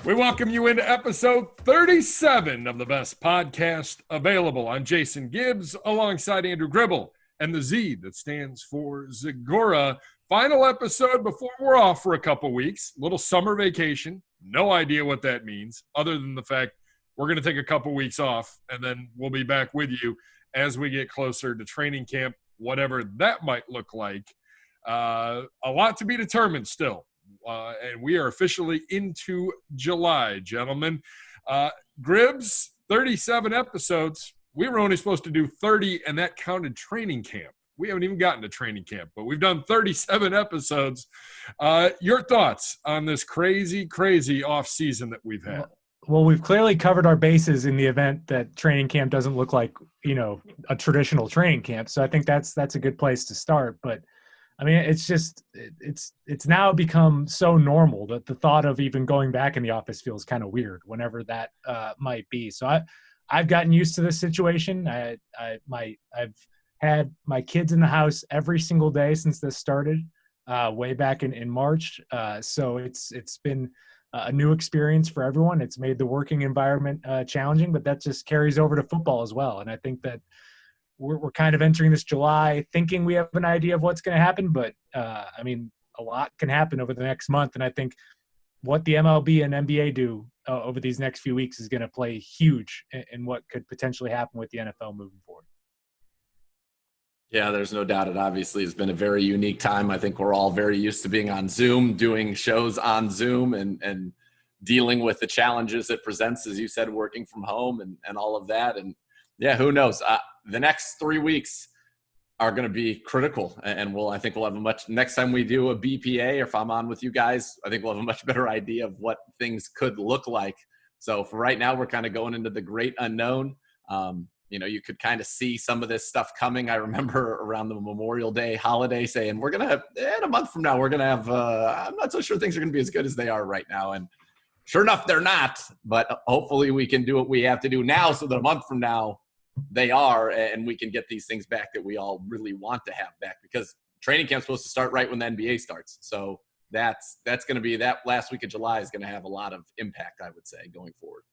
We welcome you into episode 37 of the best podcast available. I'm Jason Gibbs alongside Andrew Gribble and the Z that stands for Zagora. Final episode before we're off for a couple weeks. Little summer vacation. No idea what that means other than the fact we're going to take a couple weeks off and then we'll be back with you as we get closer to training camp, whatever that might look like. A lot to be determined still. And we are officially into July, gentlemen. Gribbs, 37 episodes. We were only supposed to do 30, and that counted training camp. We haven't even gotten to training camp, but we've done 37 episodes. Your thoughts on this crazy off season that we've had? Well, we've clearly covered our bases in the event that training camp doesn't look like, a traditional training camp. So I think that's a good place to start. But I mean, it's now become so normal that the thought of even going back in the office feels kind of weird whenever that might be. So I've gotten used to this situation. I've had my kids in the house every single day since this started way back in March. So it's been a new experience for everyone. It's made the working environment challenging, but that just carries over to football as well. And I think that we're kind of entering this July thinking we have an idea of what's going to happen, but a lot can happen over the next month. And I think what the MLB and NBA do over these next few weeks is going to play huge in what could potentially happen with the NFL moving forward. Yeah, there's no doubt. It obviously has been a very unique time. I think we're all very used to being on Zoom, doing shows on Zoom and dealing with the challenges it presents, as you said, working from home and all of that. And yeah, who knows? The next 3 weeks are going to be critical, and I think we'll have next time we do a BPA, or if I'm on with you guys, I think we'll have a much better idea of what things could look like. So for right now, we're kind of going into the great unknown. You could kind of see some of this stuff coming. I remember around the Memorial Day holiday saying, we're going to have, in a month from now, we're going to have, I'm not so sure things are going to be as good as they are right now. And sure enough, they're not, but hopefully we can do what we have to do now so that a month from now, they are, and we can get these things back that we all really want to have back, because training camp's supposed to start right when the NBA starts. So that's going to be, that last week of July is going to have a lot of impact, I would say, going forward.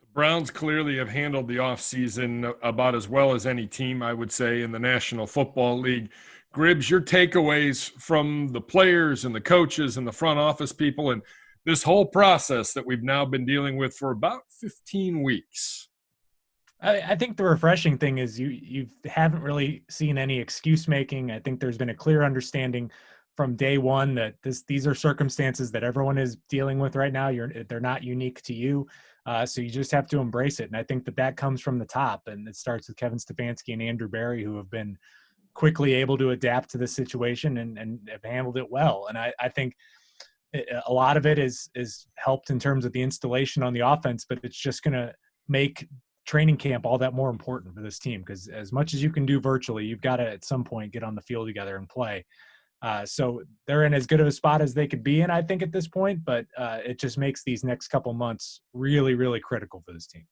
The Browns clearly have handled the offseason about as well as any team, I would say, in the National Football League. Gribbs, your takeaways from the players and the coaches and the front office people and this whole process that we've now been dealing with for about 15 weeks. I think the refreshing thing is you haven't really seen any excuse making. I think there's been a clear understanding from day one that these are circumstances that everyone is dealing with right now. They're not unique to you, so you just have to embrace it. And I think that comes from the top, and it starts with Kevin Stefanski and Andrew Berry, who have been quickly able to adapt to the situation and have handled it well. And I think a lot of it is helped in terms of the installation on the offense, but it's just going to make training camp all that more important for this team, because as much as you can do virtually, you've got to at some point get on the field together and play. So they're in as good of a spot as they could be in, I think, at this point, but it just makes these next couple months really, really critical for this team.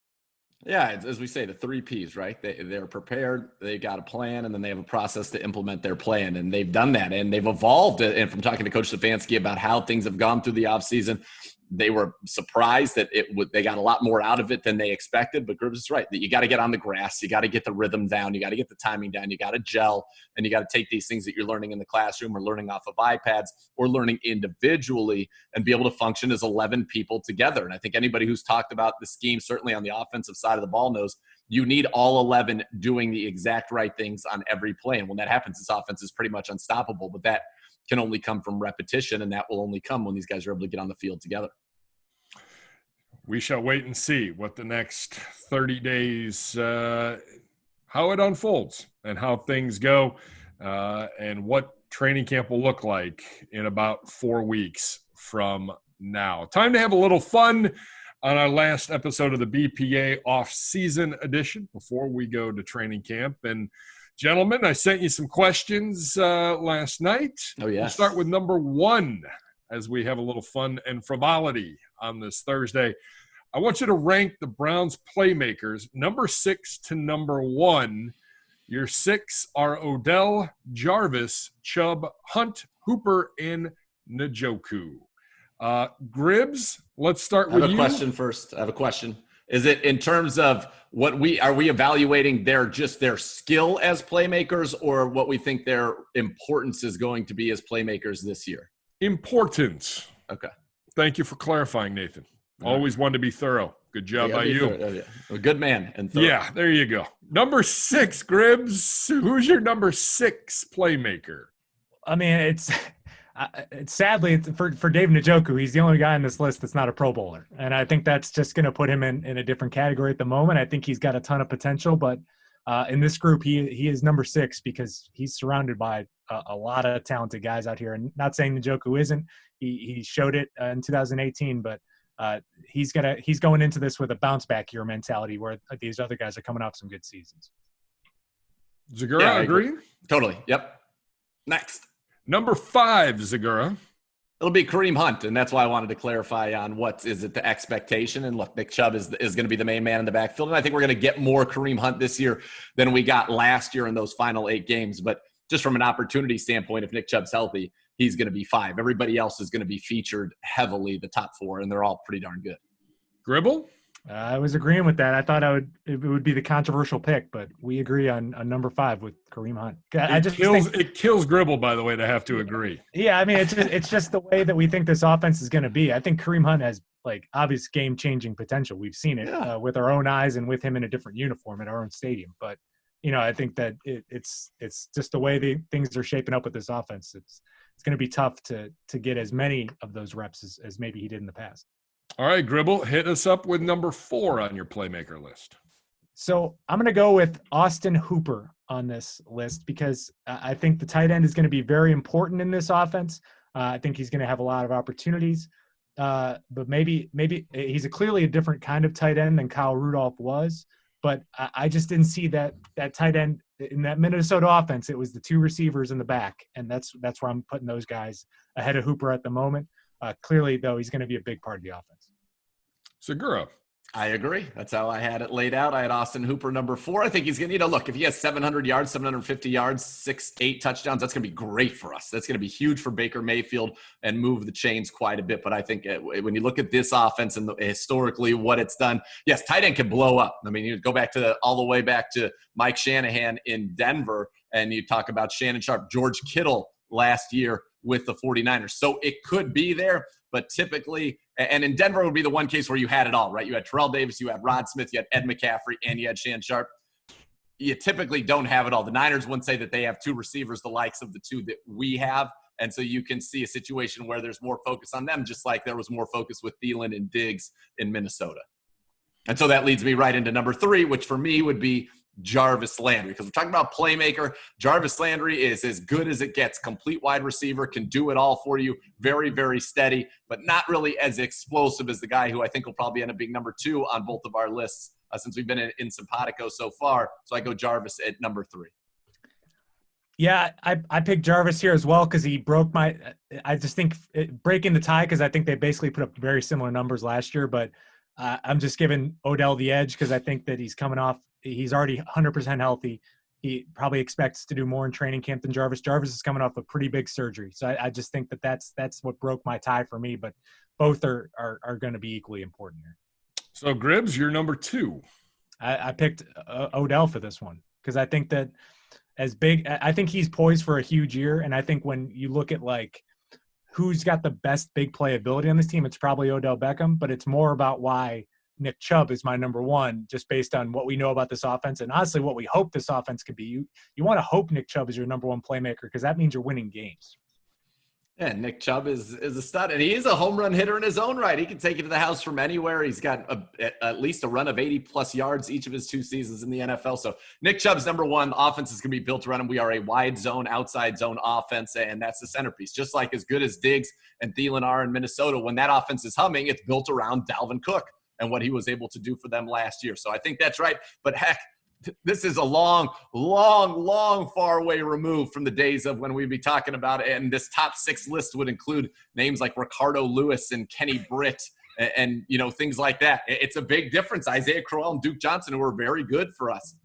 Yeah, as we say, the 3 Ps, right? They're prepared, they got a plan, and then they have a process to implement their plan, and they've done that, and they've evolved. And from talking to Coach Stefanski about how things have gone through the offseason, they were surprised that they got a lot more out of it than they expected. But Gribbs is right, that you got to get on the grass, you got to get the rhythm down, you got to get the timing down, you got to gel, and you got to take these things that you're learning in the classroom or learning off of iPads or learning individually and be able to function as 11 people together. And I think anybody who's talked about the scheme, certainly on the offensive side of the ball, knows you need all 11 doing the exact right things on every play. And when that happens, this offense is pretty much unstoppable. But that can only come from repetition, and that will only come when these guys are able to get on the field together. We shall wait and see what the next 30 days, how it unfolds and how things go, and what training camp will look like in about 4 weeks from now. Time to have a little fun on our last episode of the BPA Offseason Edition before we go to training camp. And gentlemen, I sent you some questions last night. Oh, yes. We'll start with number 1 as we have a little fun and frivolity on this Thursday. I want you to rank the Browns playmakers number 6 to number 1. Your 6 are Odell, Jarvis, Chubb, Hunt, Hooper, and Njoku. Gribbs, let's start I with have a you. question first. I have a question. Is it in terms of are we evaluating their skill as playmakers, or what we think their importance is going to be as playmakers this year? Importance. Okay. Thank you for clarifying, Nathan. Always wanted to be thorough. Good job by you. A good man and thorough. Yeah, there you go. Number 6, Gribbs. Who's your number 6 playmaker? I mean, it's sadly for Dave Njoku. He's the only guy on this list that's not a Pro Bowler, and I think that's just going to put him in a different category at the moment. I think he's got a ton of potential, but in this group, he is number 6 because he's surrounded by a lot of talented guys out here. And not saying Njoku isn't. He showed it in 2018, but he's going into this with a bounce back year mentality, where these other guys are coming off some good seasons. Zagura, agree? Totally. Yep. Next. Number 5, Zagura. It'll be Kareem Hunt, and that's why I wanted to clarify on what is it the expectation. And look, Nick Chubb is going to be the main man in the backfield, and I think we're going to get more Kareem Hunt this year than we got last year in those final 8 games. But just from an opportunity standpoint, if Nick Chubb's healthy, he's going to be 5. Everybody else is going to be featured heavily, the top 4, and they're all pretty darn good. Gribble? I was agreeing with that. I thought it would be the controversial pick, but we agree on number 5 with Kareem Hunt. It kills Gribble, by the way, to have to agree. Yeah, I mean, it's just the way that we think this offense is going to be. I think Kareem Hunt has obvious game-changing potential. We've seen it with our own eyes and with him in a different uniform at our own stadium. But I think that it's just the way things are shaping up with this offense. It's going to be tough to get as many of those reps as maybe he did in the past. All right, Gribble, hit us up with number 4 on your playmaker list. So I'm going to go with Austin Hooper on this list because I think the tight end is going to be very important in this offense. I think he's going to have a lot of opportunities, but maybe he's clearly a different kind of tight end than Kyle Rudolph was. But I just didn't see that tight end in that Minnesota offense. It was the 2 receivers in the back, and that's where I'm putting those guys ahead of Hooper at the moment. Clearly, though, he's going to be a big part of the offense. Segura. I agree. That's how I had it laid out. I had Austin Hooper number 4. I think he's going to, look, if he has 700 yards, 750 yards, 6-8 touchdowns, that's going to be great for us. That's going to be huge for Baker Mayfield and move the chains quite a bit. But I think when you look at this offense and historically what it's done, yes, tight end can blow up. I mean, you go back all the way back to Mike Shanahan in Denver, and you talk about Shannon Sharp, George Kittle last year with the 49ers. So it could be there, but typically, and in Denver would be the one case where you had it all, right? You had Terrell Davis, you had Rod Smith, you had Ed McCaffrey, and you had Shannon Sharp. You typically don't have it all. The Niners wouldn't say that they have 2 receivers the likes of the 2 that we have. And so you can see a situation where there's more focus on them, just like there was more focus with Thielen and Diggs in Minnesota. And so that leads me right into number 3, which for me would be Jarvis Landry, because we're talking about playmaker. Jarvis Landry is as good as it gets. Complete wide receiver, can do it all for you. Very, very steady, but not really as explosive as the guy who I think will probably end up being number 2 on both of our lists since we've been in simpatico so far. So I go Jarvis at number 3. Yeah, I picked Jarvis here as well because he broke I just think breaking the tie, because I think they basically put up very similar numbers last year, but I'm just giving Odell the edge because I think that he's coming off. He's already 100% healthy. He probably expects to do more in training camp than Jarvis. Jarvis is coming off a pretty big surgery. So I just think that's what broke my tie for me, but both are going to be equally important here. So Gribbs, you're number 2. I picked Odell for this one because I think that I think he's poised for a huge year. And I think when you look at who's got the best big play ability on this team, it's probably Odell Beckham, but it's more about why Nick Chubb is my number 1, just based on what we know about this offense and honestly what we hope this offense could be. You want to hope Nick Chubb is your number 1 playmaker because that means you're winning games. Yeah, Nick Chubb is a stud, and he is a home run hitter in his own right. He can take it to the house from anywhere. He's got at least a run of 80-plus yards each of his 2 seasons in the NFL. So Nick Chubb's number 1. The offense is going to be built around him. We are a wide zone, outside zone offense, and that's the centerpiece. Just like as good as Diggs and Thielen are in Minnesota, when that offense is humming, it's built around Dalvin Cook and what he was able to do for them last year. So I think that's right. But heck, this is a long, far way removed from the days of when we'd be talking about it. And this top 6 list would include names like Ricardo Lewis and Kenny Britt and things like that. It's a big difference. Isaiah Crowell and Duke Johnson, who were very good for us.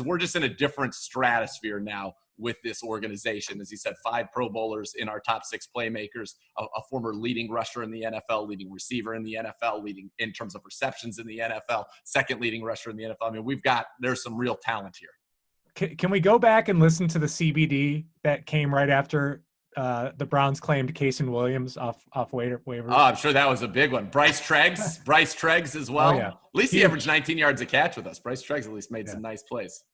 we're just in a different stratosphere now with this organization. As he said, 5 Pro Bowlers in our top 6 playmakers, a former leading rusher in the NFL, leading receiver in the NFL, leading in terms of receptions in the NFL, second leading rusher in the NFL. I mean, there's some real talent here. Can we go back and listen to the CBD that came right after the Browns claimed Kason Williams off waivers? Oh, I'm sure that was a big one. Bryce Treggs as well. Oh, yeah. At least he averaged 19 yards a catch with us. Bryce Treggs at least made some nice plays.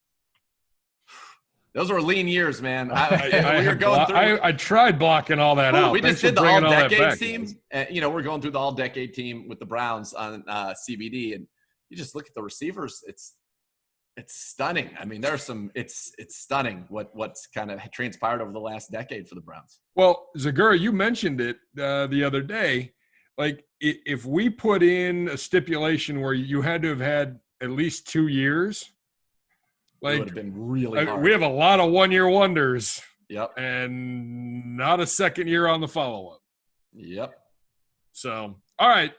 Those were lean years, man. I tried blocking all that out. We just did the all-decade team. We're going through the all-decade team with the Browns on CBD, and you just look at the receivers. It's stunning. I mean, it's stunning what's kind of transpired over the last decade for the Browns. Well, Zagura, you mentioned it the other day. Like, if we put in a stipulation where you had to have had at least 2 years, like, it would have been really hard. We have a lot of one-year wonders. Yep. And not a second year on the follow-up. Yep. So, all right.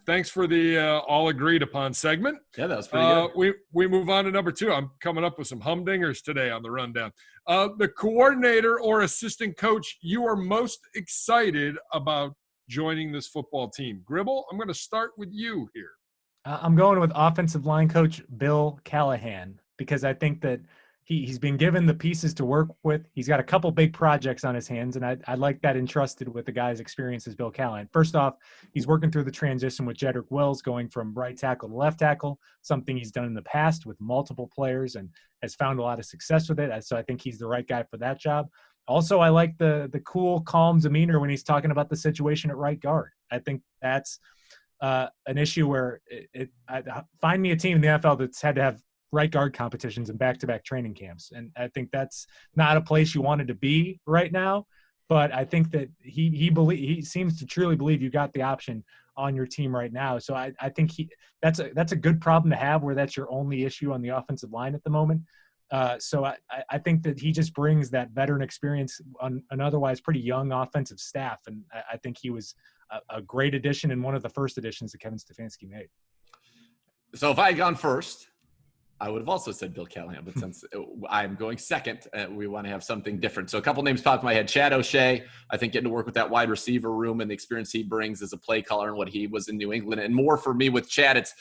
Thanks for the all agreed upon segment. Yeah, that was pretty good. We move on to number 2. I'm coming up with some humdingers today on the rundown. The coordinator or assistant coach you are most excited about joining this football team. Gribble, I'm going to start with you here. I'm going with offensive line coach Bill Callahan, because I think that he's been given the pieces to work with. He's got a couple big projects on his hands, and I like that entrusted with the guy's experience as Bill Callahan. First off, he's working through the transition with Jedrick Wills going from right tackle to left tackle, something he's done in the past with multiple players and has found a lot of success with it. So I think he's the right guy for that job. Also, I like the cool, calm demeanor when he's talking about the situation at right guard. I think that's an issue where find me a team in the NFL that's had to have right guard competitions and back-to-back training camps. And I think that's not a place you wanted to be right now. But I think that he seems to truly believe you got the option on your team right now. So I think that's a good problem to have, where that's your only issue on the offensive line at the moment. So I think that he just brings that veteran experience on an otherwise pretty young offensive staff. And I think he was a great addition and one of the first additions that Kevin Stefanski made. So if I had gone first, I would have also said Bill Callahan, but since I'm going second, we want to have something different. So a couple names popped in my head. Chad O'Shea, I think getting to work with that wide receiver room and the experience he brings as a play caller and what he was in New England. And more for me with Chad, it's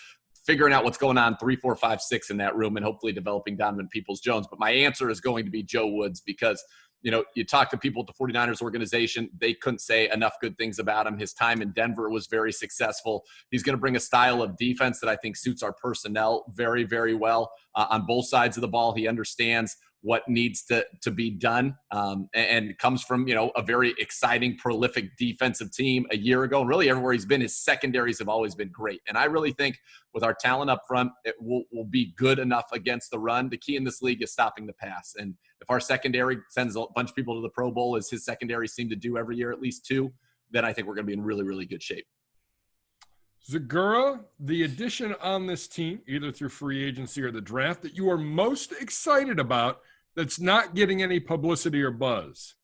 figuring out what's going on 3, 4, 5, 6 in that room and hopefully developing Donovan Peoples-Jones. But my answer is going to be Joe Woods, because you talk to people at the 49ers organization, they couldn't say enough good things about him. His time in Denver was very successful. He's going to bring a style of defense that I think suits our personnel very, very well on both sides of the ball. He understands what needs to be done and comes from, a very exciting, prolific defensive team a year ago. And really everywhere he's been, his secondaries have always been great. And I really think with our talent up front, it will be good enough against the run. The key in this league is stopping the pass. And if our secondary sends a bunch of people to the Pro Bowl, as his secondary seem to do every year, at least 2, then I think we're going to be in really, really good shape. Zagura, the addition on this team, either through free agency or the draft, that you are most excited about that's not getting any publicity or buzz?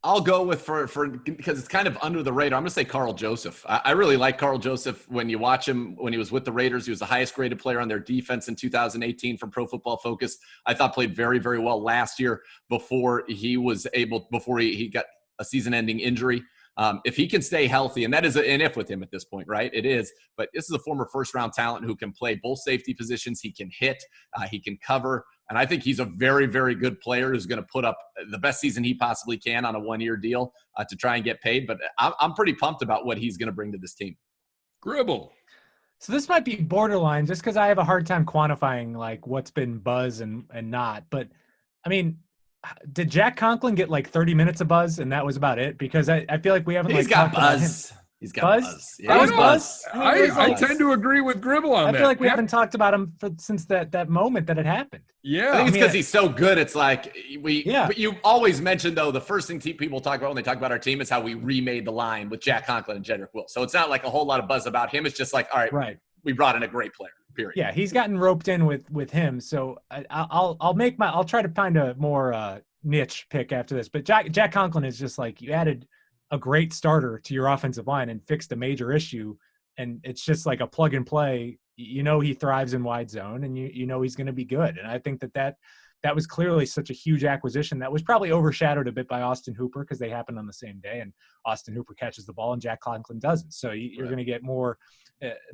I'll go with for because it's kind of under the radar. I'm going to say Carl Joseph. I really like Carl Joseph. When you watch him, when he was with the Raiders, he was the highest graded player on their defense in 2018 from Pro Football Focus. I thought played very, very well last year before he got a season-ending injury. If he can stay healthy, and that is an if with him at this point, right? It is. But this is a former first-round talent who can play both safety positions. He can hit. He can cover. And I think he's a very, very good player who's going to put up the best season he possibly can on a one-year deal to try and get paid. But I'm pretty pumped about what he's going to bring to this team. Gribble. So this might be borderline just because I have a hard time quantifying like what's been buzz and not. But, I mean, did Jack Conklin get like 30 minutes of buzz and that was about it? Because I feel like we haven't He's got buzz. He's got buzz. Yeah, that was buzz. I tend to agree with Gribble on that. I feel like we haven't talked about him since that moment that it happened. Yeah. I think it's because he's so good. It's like but you always mention, though, the first thing people talk about when they talk about our team is how we remade the line with Jack Conklin and Jedrick Wills. So it's not like a whole lot of buzz about him. It's just like, all right. We brought in a great player, period. Yeah, he's gotten roped in with him. So I'll try to find a more niche pick after this. But Jack Conklin is just like, you added a great starter to your offensive line and fixed a major issue. and it's just like a plug and play. You know, he thrives in wide zone, and you know he's going to be good. And I think that was clearly such a huge acquisition that was probably overshadowed a bit by Austin Hooper because they happened on the same day, and Austin Hooper catches the ball and Jack Conklin doesn't. So you're going to get more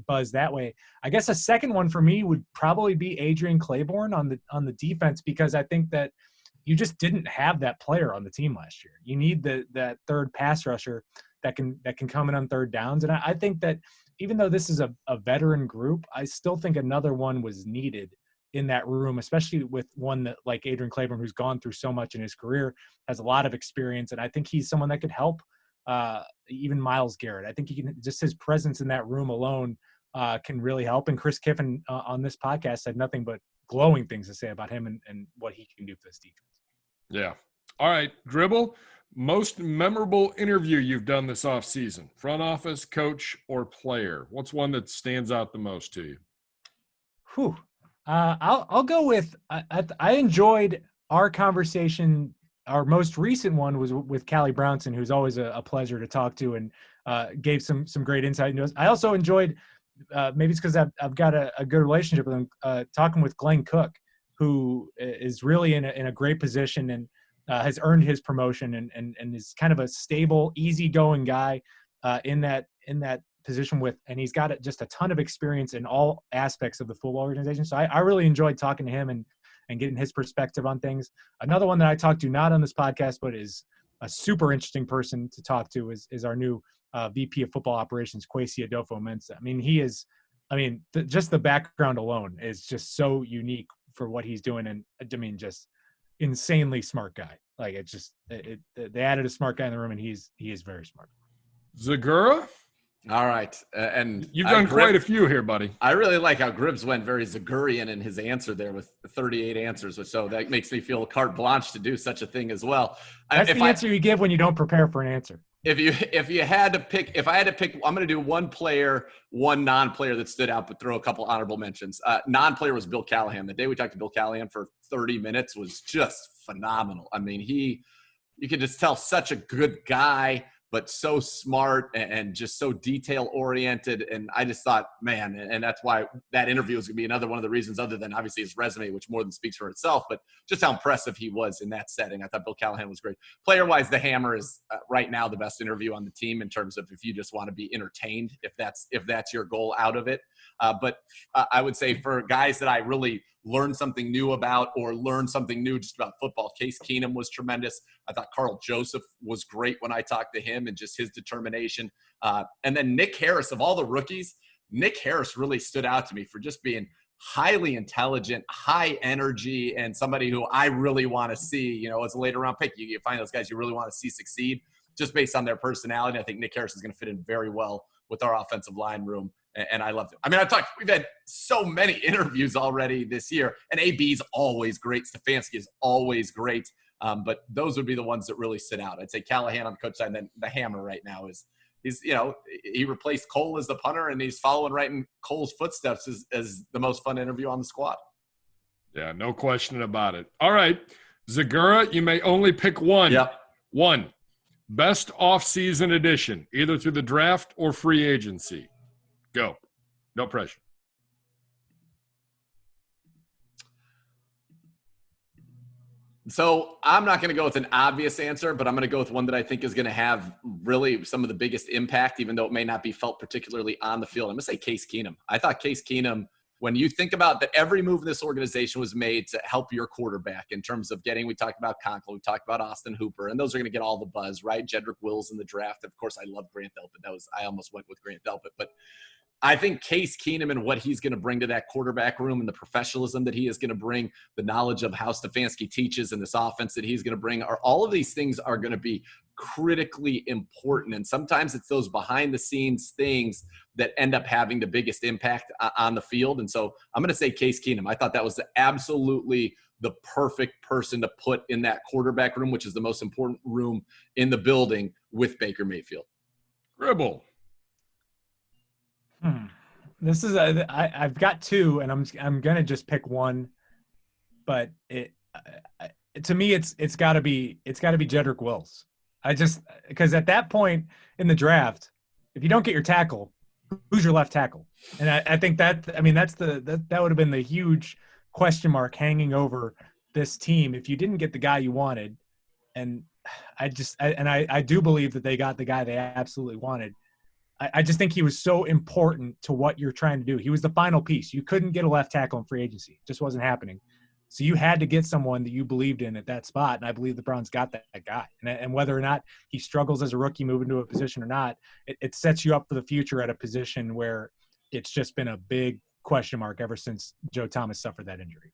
buzz that way. I guess a second one for me would probably be Adrian Claiborne on the defense, because I think that you just didn't have that player on the team last year. You need that third pass rusher that can come in on third downs. And I think that even though this is a veteran group, I still think another one was needed in that room, especially with one that like Adrian Claiborne, who's gone through so much in his career, has a lot of experience. And I think he's someone that could help even Myles Garrett. I think he can, just his presence in that room alone can really help. And Chris Kiffin on this podcast had nothing but glowing things to say about him and what he can do for this defense. Yeah. All right, Gribble, most memorable interview you've done this offseason, front office, coach, or player? What's one that stands out the most to you? Whew. I'll go with I enjoyed our conversation. Our most recent one was with Callie Brownson, who's always a pleasure to talk to, and gave some great insight into us. I also enjoyed, maybe it's because I've got a good relationship with him, talking with Glenn Cook, who is really in a great position and has earned his promotion and is kind of a stable, easygoing guy in that position and he's got just a ton of experience in all aspects of the football organization. So I really enjoyed talking to him and getting his perspective on things. Another one that I talked to, not on this podcast, but is a super interesting person to talk to is our new VP of football operations, Kwesi Adofo-Mensah. I mean, just the background alone is just so unique for what he's doing. And I mean, just insanely smart guy. Like they added a smart guy in the room, and he is very smart. Zagura? All right. And you've done quite a few here, buddy. I really like how Gribbs went very Zagurian in his answer there with 38 answers, so that makes me feel carte blanche to do such a thing as well. That's the answer you give when you don't prepare for an answer. If I had to pick, I'm going to do one player, one non-player that stood out, but throw a couple honorable mentions. Non-player was Bill Callahan. The day we talked to Bill Callahan for 30 minutes was just phenomenal. I mean, you could just tell such a good guy, but so smart and just so detail oriented. And I just thought, man, and that's why that interview is going to be another one of the reasons, other than obviously his resume, which more than speaks for itself, but just how impressive he was in that setting. I thought Bill Callahan was great. Player wise, the Hammer is right now the best interview on the team in terms of if you just want to be entertained, if that's your goal out of it. But I would say for guys that I really learned something new about or learned something new just about football, Case Keenum was tremendous. I thought Carl Joseph was great when I talked to him and just his determination. And then Nick Harris, of all the rookies, Nick Harris really stood out to me for just being highly intelligent, high energy, and somebody who I really want to see, as a later round pick. You find those guys you really want to see succeed just based on their personality. I think Nick Harris is going to fit in very well with our offensive line room. And I loved it. I mean, we've had so many interviews already this year, and AB's always great. Stefanski is always great. But those would be the ones that really stood out. I'd say Callahan on the coach side, and then the Hammer right now he replaced Cole as the punter, and he's following right in Cole's footsteps as the most fun interview on the squad. Yeah, no question about it. All right, Zagura, you may only pick one. Yep. One. Best off-season edition, either through the draft or free agency. Go. No pressure. So I'm not going to go with an obvious answer, but I'm going to go with one that I think is going to have really some of the biggest impact, even though it may not be felt particularly on the field. I'm going to say Case Keenum. I thought Case Keenum, when you think about that, every move in this organization was made to help your quarterback in terms of we talked about Conklin, we talked about Austin Hooper, and those are going to get all the buzz, right? Jedrick Wills in the draft. Of course, I love Grant Delpit. I almost went with Grant Delpit, but I think Case Keenum and what he's going to bring to that quarterback room and the professionalism that he is going to bring, the knowledge of how Stefanski teaches and this offense that he's going to bring, all of these things are going to be critically important. And sometimes it's those behind the scenes things that end up having the biggest impact on the field. And so I'm going to say Case Keenum. I thought that was absolutely the perfect person to put in that quarterback room, which is the most important room in the building with Baker Mayfield. Gribble. This is I've got two, and I'm gonna just pick one, but to me it's got to be Jedrick Wills. Because at that point in the draft, if you don't get your tackle, who's your left tackle? And I think that that would have been the huge question mark hanging over this team if you didn't get the guy you wanted. And I do believe that they got the guy they absolutely wanted. I just think he was so important to what you're trying to do. He was the final piece. You couldn't get a left tackle in free agency. It just wasn't happening. So you had to get someone that you believed in at that spot, and I believe the Browns got that guy. And whether or not he struggles as a rookie moving to a position or not, it sets you up for the future at a position where it's just been a big question mark ever since Joe Thomas suffered that injury.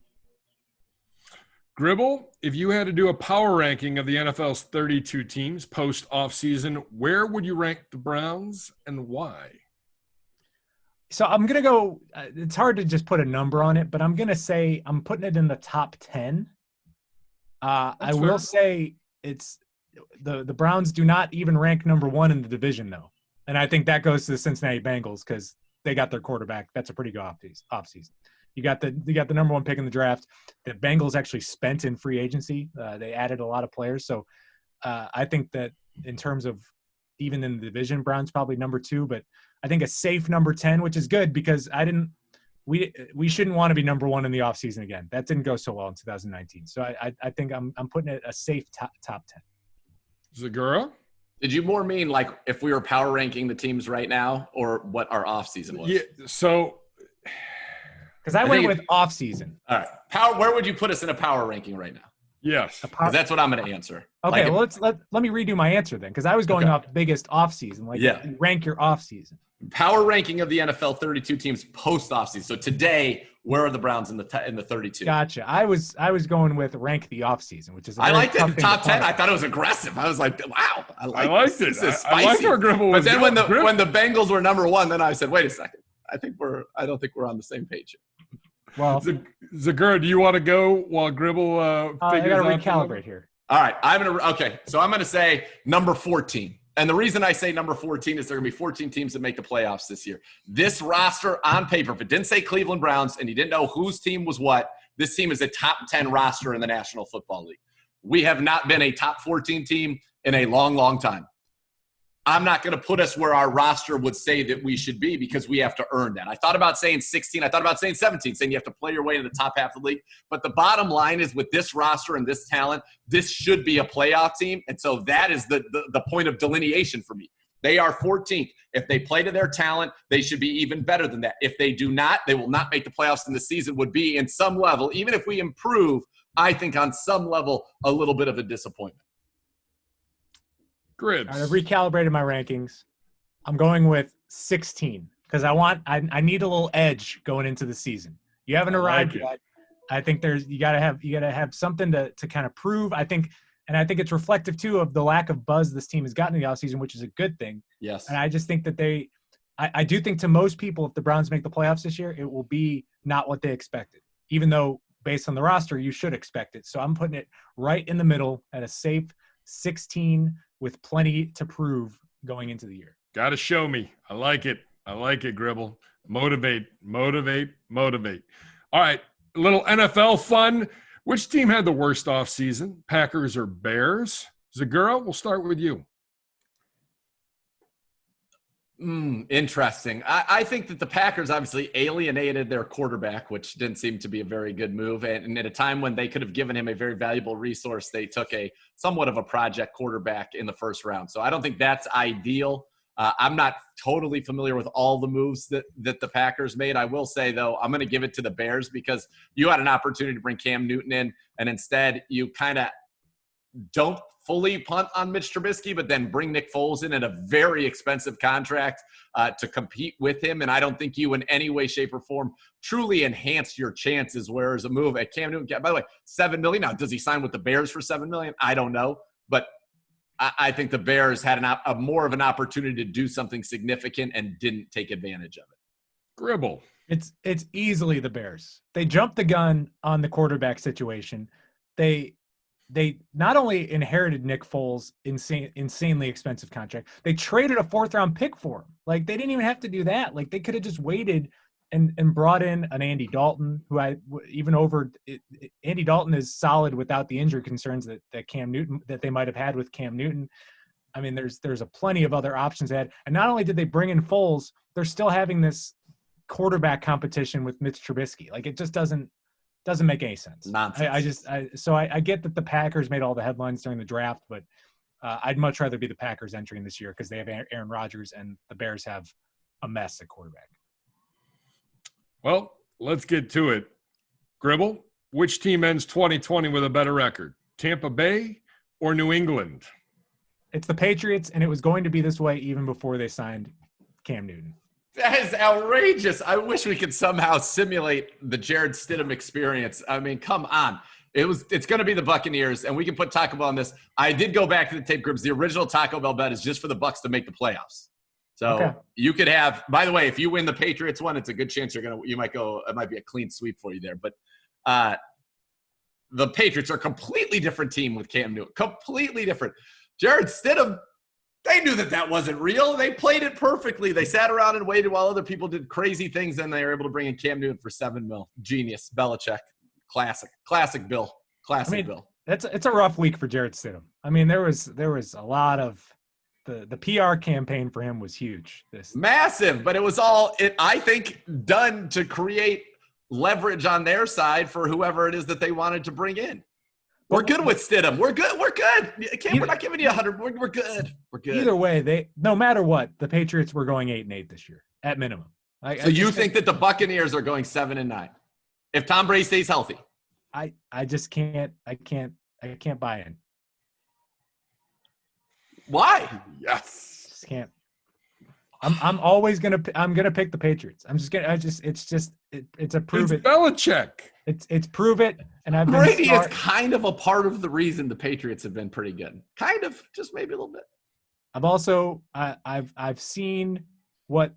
Gribble, if you had to do a power ranking of the NFL's 32 teams post-offseason, where would you rank the Browns and why? So I'm going to go – it's hard to just put a number on it, but I'm going to say I'm putting it in the top 10. I will say it's the Browns do not even rank number 1 in the division, though. And I think that goes to the Cincinnati Bengals because they got their quarterback. That's a pretty good offseason. You got the number 1 pick in the draft. The Bengals actually spent in free agency. They added a lot of players. So I think that in terms of even in the division, Browns probably number 2, but I think a safe number 10, which is good because we shouldn't want to be number 1 in the offseason again. That didn't go so well in 2019. So I think I'm putting it a safe top 10. Zagura? Did you more mean like if we were power ranking the teams right now or what our offseason was? Yeah, so because I went with offseason. All right. Where would you put us in a power ranking right now? Yes. Because that's what I'm going to answer. Okay, well, let me redo my answer then because I was going off biggest offseason. Rank your offseason. Power ranking of the NFL 32 teams post offseason. So today, where are the Browns in the 32? Gotcha. I was going with rank the offseason, which is I liked it. Top 10. I thought it was aggressive. I was like, wow. I liked it. I liked where Gribble was. But then when the Bengals were number 1, then I said, wait a second. I don't think we're on the same page here. Well, Zagura, do you want to go while Gribble figures out? I got to recalibrate here. All right. So I'm going to say number 14. And the reason I say number 14 is there are going to be 14 teams that make the playoffs this year. This roster on paper, if it didn't say Cleveland Browns and you didn't know whose team was what, this team is a top 10 roster in the National Football League. We have not been a top 14 team in a long, long time. I'm not going to put us where our roster would say that we should be because we have to earn that. I thought about saying 16. I thought about saying 17, saying you have to play your way to the top half of the league. But the bottom line is with this roster and this talent, this should be a playoff team. And so that is the point of delineation for me. They are 14th. If they play to their talent, they should be even better than that. If they do not, they will not make the playoffs, and the season would be in some level, even if we improve, I think on some level, a little bit of a disappointment. Gribs. I've recalibrated my rankings. I'm going with 16 because I need a little edge going into the season. You haven't arrived yet. I think you gotta have something to kind of prove. I think it's reflective too of the lack of buzz this team has gotten in the offseason, which is a good thing. Yes. And I just think that I do think to most people, if the Browns make the playoffs this year, it will be not what they expected, even though based on the roster, you should expect it. So I'm putting it right in the middle at a safe 16 with plenty to prove going into the year. Got to show me. I like it. Gribble. Motivate. All right, a little NFL fun. Which team had the worst offseason, Packers or Bears? Zagura, we'll start with you. Interesting. I think that the Packers obviously alienated their quarterback, which didn't seem to be a very good move. And at a time when they could have given him a very valuable resource, they took a somewhat of a project quarterback in the first round. So I don't think that's ideal. I'm not totally familiar with all the moves that the Packers made. I will say, though, I'm going to give it to the Bears because you had an opportunity to bring Cam Newton in, and instead you kind of don't fully punt on Mitch Trubisky, but then bring Nick Foles in at a very expensive contract to compete with him. And I don't think you in any way, shape, or form truly enhanced your chances, whereas a move at Cam Newton, by the way, $7 million. Now, does he sign with the Bears for $7 million? I don't know. But I think the Bears had a more of an opportunity to do something significant and didn't take advantage of it. Gribble. It's easily the Bears. They jumped the gun on the quarterback situation. They not only inherited Nick Foles' insanely expensive contract, they traded a 4th-round pick for him. Like, they didn't even have to do that. Like, they could have just waited and brought in an Andy Dalton, who Andy Dalton is solid without the injury concerns that Cam Newton, that they might have had with Cam Newton. I mean, there's a plenty of other options ahead. And not only did they bring in Foles, they're still having this quarterback competition with Mitch Trubisky. Like, it just doesn't make any sense. Nonsense. I get that the Packers made all the headlines during the draft, but I'd much rather be the Packers entering this year because they have Aaron Rodgers and the Bears have a mess at quarterback. Well, let's get to it. Gribble, which team ends 2020 with a better record? Tampa Bay or New England? It's the Patriots, and it was going to be this way even before they signed Cam Newton. That is outrageous. I wish we could somehow simulate the Jared Stidham experience. I mean, come on. It's going to be the Buccaneers, and we can put Taco Bell on this. I did go back to the tape grips. The original Taco Bell bet is just for the Bucs to make the playoffs. So You could have, by the way, if you win the Patriots one, it's a good chance you might go, it might be a clean sweep for you there. But the Patriots are a completely different team with Cam Newton. Completely different. Jared Stidham, they knew that wasn't real. They played it perfectly. They sat around and waited while other people did crazy things, and they were able to bring in Cam Newton for $7 million. Genius. Belichick. Classic Bill. Bill. It's a rough week for Jared Stidham. I mean, there was a lot of the PR campaign for him was huge. Massive, but it was all I think done to create leverage on their side for whoever it is that they wanted to bring in. We're good with Stidham. We're good. We're not giving you 100. We're good. We're good. Either way, no matter what, the Patriots were going 8-8 this year at minimum. So you think that the Buccaneers are going 7-9 if Tom Brady stays healthy? I just can't. I can't buy in. Why? Yes. Just can't. I'm always gonna pick the Patriots. It's a prove it. Belichick. It's prove it, and I've been Brady is kind of a part of the reason the Patriots have been pretty good. Kind of, just maybe a little bit. I've also I've seen what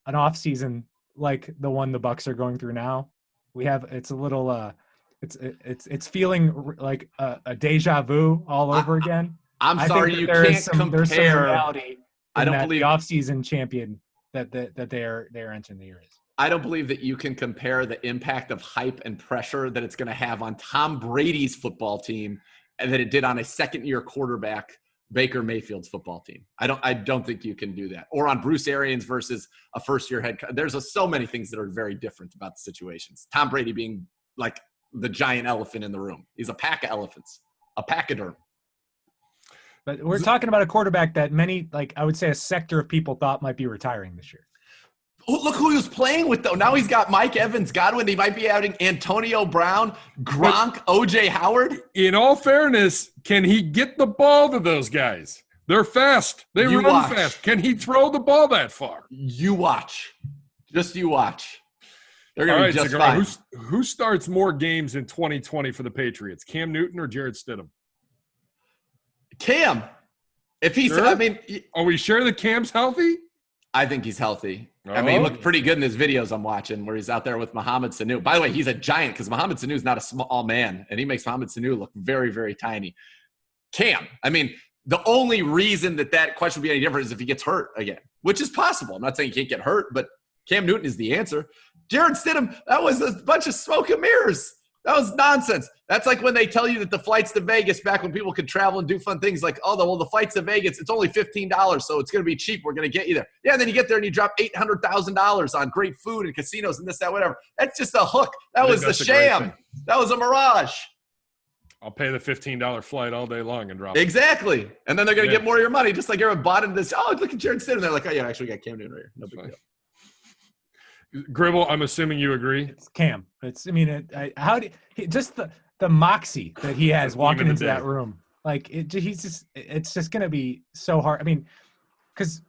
an offseason like the one the Bucs are going through now. It's a little it's feeling like a deja vu all over again. I'm sorry, you can't compare. There's some reality. I don't believe the offseason champion that they're entering the year is. I don't believe that you can compare the impact of hype and pressure that it's going to have on Tom Brady's football team and that it did on a second-year quarterback, Baker Mayfield's football team. I don't think you can do that. Or on Bruce Arians versus a first-year head coach. There's so many things that are very different about the situations. Tom Brady being like the giant elephant in the room. He's a pack of elephants, a pachyderm. But we're talking about a quarterback that many, like I would say a sector of people thought might be retiring this year. Oh, look who he was playing with, though. Now he's got Mike Evans, Godwin. He might be adding Antonio Brown, Gronk, O.J. Howard. In all fairness, can he get the ball to those guys? They're fast. They run fast. Can he throw the ball that far? You watch. Just you watch. They're going to be just fine. Who starts more games in 2020 for the Patriots, Cam Newton or Jared Stidham? Cam. If he's, sure? I mean. Are we sure that Cam's healthy? I think he's healthy. I mean, he looked pretty good in his videos I'm watching where he's out there with Mohamed Sanu. By the way, he's a giant because Mohamed Sanu is not a small man, and he makes Mohamed Sanu look very, very tiny. Cam, I mean, the only reason that question would be any different is if he gets hurt again, which is possible. I'm not saying he can't get hurt, but Cam Newton is the answer. Jared Stidham, that was a bunch of smoke and mirrors. That was nonsense. That's like when they tell you that the flights to Vegas, back when people could travel and do fun things, like, the flights to Vegas, it's only $15, so it's going to be cheap. We're going to get you there. Yeah, and then you get there and you drop $800,000 on great food and casinos and this, that, whatever. That's just a hook. That was a sham. That was a mirage. I'll pay the $15 flight all day long and drop it. Exactly. And then they're going to get more of your money, just like everyone bought into this. Oh, look at Jared Stidham. They're like, oh, yeah, actually got Cam Newton right here. No big deal. Gribble, I'm assuming you agree. It's Cam. Just the moxie that he has walking into that room. Like it's just going to be so hard. I mean, because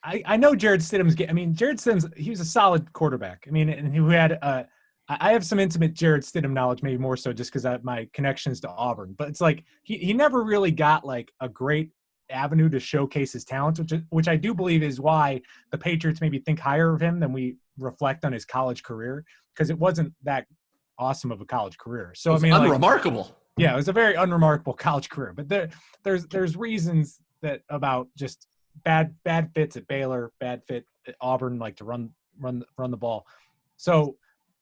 I know Jared Stidham's. Jared Stidham's, he was a solid quarterback. I mean, and who had I have some intimate Jared Stidham knowledge, maybe more so just because I have my connections to Auburn. But it's like he never really got like a great avenue to showcase his talents, which I do believe is why the Patriots maybe think higher of him than we reflect on his college career, because it wasn't that awesome of a college career. So unremarkable. Yeah, it was a very unremarkable college career. But there's reasons that about just bad fits at Baylor, bad fit at Auburn, like to run the ball. So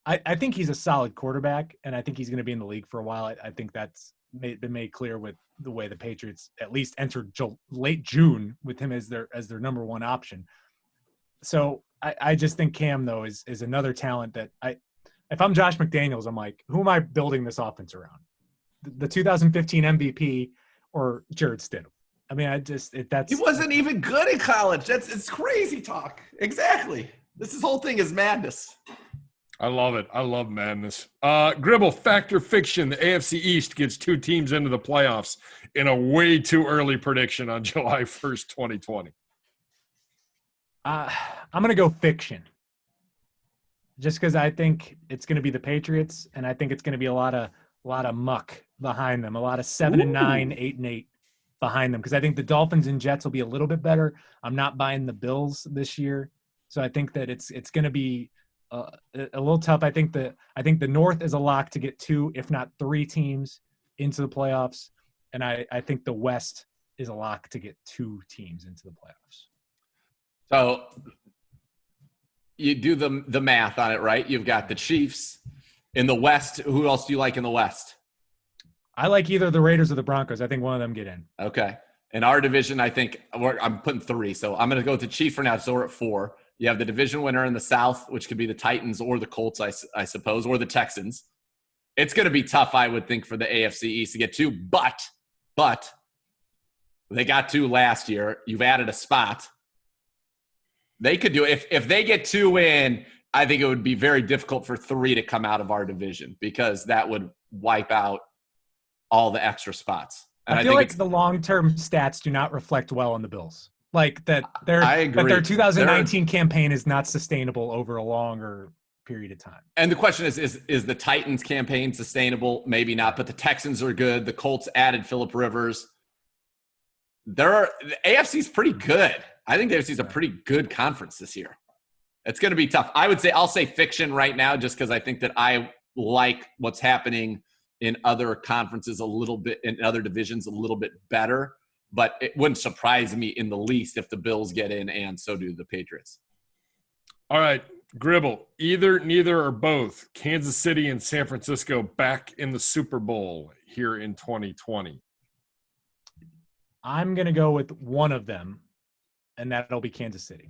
I think he's a solid quarterback, and I think he's going to be in the league for a while. I think that's been made clear with the way the Patriots at least entered late June with him as their number one option. So I just think Cam, though, is another talent that if I'm Josh McDaniels, I'm like, who am I building this offense around? The 2015 MVP or Jared Stidham? I mean, he wasn't even good in college. It's crazy talk. Exactly. This whole thing is madness. I love it. I love madness. Gribble, fact or fiction, the AFC East gets 2 teams into the playoffs in a way too early prediction on July 1st, 2020. I'm going to go fiction. Just because I think it's going to be the Patriots, and I think it's going to be a lot of muck behind them, a lot of 7-9, 8-8 behind them. Because I think the Dolphins and Jets will be a little bit better. I'm not buying the Bills this year, so I think that it's going to be a little tough. I think the North is a lock to get 2, if not 3 teams into the playoffs, and I think the West is a lock to get 2 teams into the playoffs. So you do the math on it, right? You've got the Chiefs in the West. Who else do you like in the West? I like either the Raiders or the Broncos. I think one of them get in. Okay. In our division, I think I'm putting 3. So I'm going to go with the Chiefs for now. So we're at 4. You have the division winner in the South, which could be the Titans or the Colts, I suppose, or the Texans. It's going to be tough, I would think, for the AFC East to get 2. But they got 2 last year. You've added a spot. They could do it. If they get 2 in, I think it would be very difficult for 3 to come out of our division because that would wipe out all the extra spots. And I feel like the long-term stats do not reflect well on the Bills. Like that their 2019 campaign is not sustainable over a longer period of time. And the question is the Titans campaign sustainable? Maybe not, but the Texans are good. The Colts added Phillip Rivers. The AFC is pretty good. I think the AFC is a pretty good conference this year. It's going to be tough. I'll say fiction right now just because I think that I like what's happening in other conferences a little bit, in other divisions a little bit better. But it wouldn't surprise me in the least if the Bills get in, and so do the Patriots. All right, Gribble, either, neither, or both, Kansas City and San Francisco back in the Super Bowl here in 2020. I'm going to go with one of them, and that'll be Kansas City.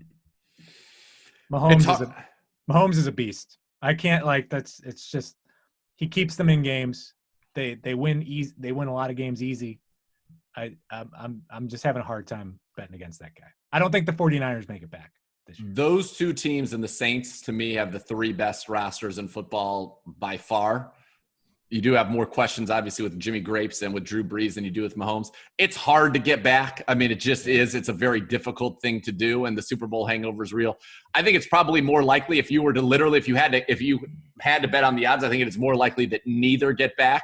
Mahomes is a beast. I can't it's just he keeps them in games. They win easy. They win a lot of games easy. I'm just having a hard time betting against that guy. I don't think the 49ers make it back this year. Those 2 teams and the Saints, to me, have the 3 best rosters in football by far. You do have more questions, obviously, with Jimmy Grapes and with Drew Brees than you do with Mahomes. It's hard to get back. I mean, it just is. It's a very difficult thing to do, and the Super Bowl hangover is real. I think it's probably more likely if you had to bet on the odds, I think it's more likely that neither get back.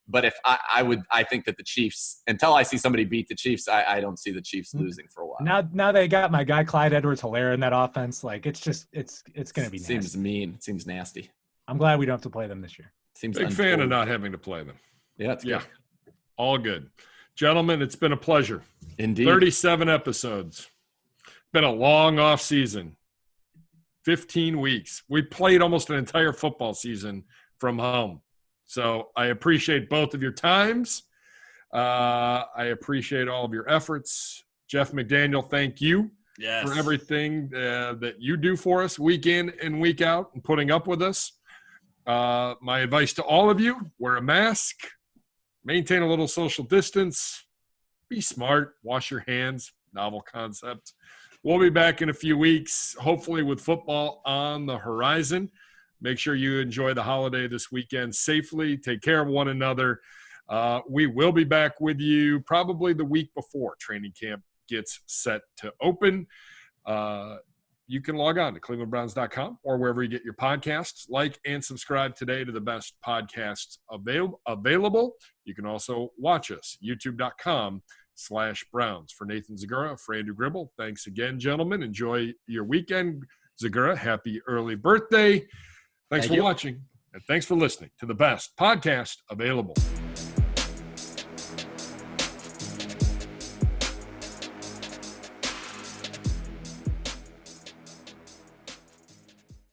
But if I think that the Chiefs, until I see somebody beat the Chiefs, I don't see the Chiefs losing for a while. Now they got my guy Clyde Edwards-Helaire in that offense. Like it's going to be nasty. Seems mean. It seems nasty. I'm glad we don't have to play them this year. Seems big fan of not having to play them. Yeah, it's good. All good. Gentlemen, it's been a pleasure. Indeed. 37 episodes. Been a long off season. 15 weeks. We played almost an entire football season from home. So I appreciate both of your times. I appreciate all of your efforts. Jeff McDaniel, thank you for everything that you do for us week in and week out and putting up with us. My advice to all of you, wear a mask, maintain a little social distance, be smart, wash your hands, novel concept. We'll be back in a few weeks, hopefully with football on the horizon. Make sure you enjoy the holiday this weekend safely. Take care of one another. We will be back with you probably the week before training camp gets set to open. You can log on to clevelandbrowns.com or wherever you get your podcasts. Like and subscribe today to the best podcasts available. You can also watch us, youtube.com/Browns. For Nathan Zagura, for Andrew Gribble, thanks again, gentlemen. Enjoy your weekend. Zagura, happy early birthday. Thanks for watching, and thanks for listening to the best podcast available.